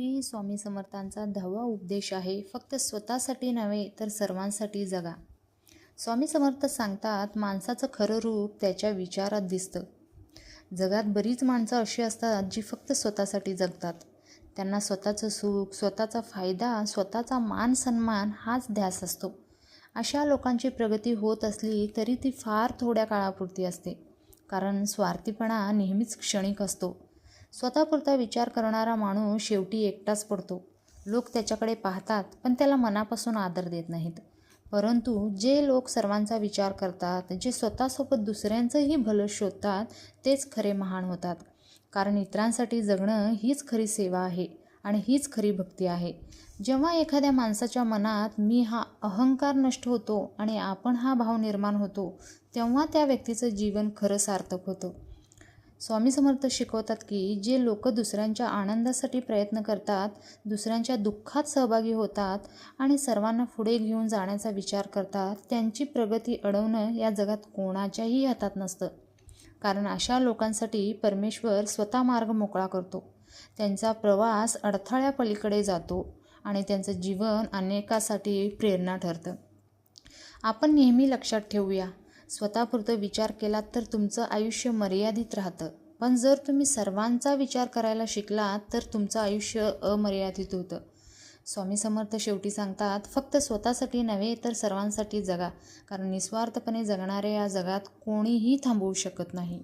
श्री स्वामी समर्थांचा 10वा उपदेश आहे, फक्त स्वतःसाठी नव्हे तर सर्वांसाठी जगा. स्वामी समर्थ सांगतात, माणसाचं खरं रूप त्याच्या विचारात दिसतं. जगात बरीच माणसं अशी असतात जी फक्त स्वतःसाठी जगतात. त्यांना स्वतःचं सुख, स्वतःचा फायदा, स्वतःचा मान सन्मान हाच ध्यास असतो. अशा लोकांची प्रगती होत असली तरी ती फार थोड्या काळापुरती असते, कारण स्वार्थीपणा नेहमीच क्षणिक असतो. स्वतःपुरता विचार करणारा माणूस शेवटी एकटाच पडतो. लोक त्याच्याकडे पाहतात पण त्याला मनापासून आदर देत नाहीत. परंतु जे लोक सर्वांचा विचार करतात, जे स्वतःसोबत दुसऱ्यांचंही भलं शोधतात, तेच खरे महान होतात. कारण इतरांसाठी जगणं हीच खरी सेवा आहे आणि हीच खरी भक्ती आहे. जेव्हा एखाद्या माणसाच्या मनात मी हा अहंकार नष्ट होतो आणि आपण हा भाव निर्माण होतो, तेव्हा त्या व्यक्तीचं जीवन खरं सार्थक होतं. स्वामी समर्थ शिकवतात की जे लोक दुसऱ्यांच्या आनंदासाठी प्रयत्न करतात, दुसऱ्यांच्या दुःखात सहभागी होतात आणि सर्वांना पुढे घेऊन जाण्याचा विचार करतात, त्यांची प्रगती अडवणं या जगात कोणाच्याही हातात नसतं. कारण अशा लोकांसाठी परमेश्वर स्वतः मार्ग मोकळा करतो. त्यांचा प्रवास अडथळ्यापलीकडे जातो आणि त्यांचं जीवन अनेकासाठी प्रेरणा ठरतं. आपण नेहमी लक्षात ठेवूया, स्वतःपुरतं विचार केलात तर तुमचं आयुष्य मर्यादित राहतं. पण जर तुम्ही सर्वांचा विचार करायला शिकलात तर तुमचं आयुष्य अमर्यादित होतं. स्वामी समर्थ शेवटी सांगतात, फक्त स्वतःसाठी नव्हे तर सर्वांसाठी जगा. कारण निस्वार्थपणे जगणाऱ्या या जगात कोणीही थांबवू शकत नाही.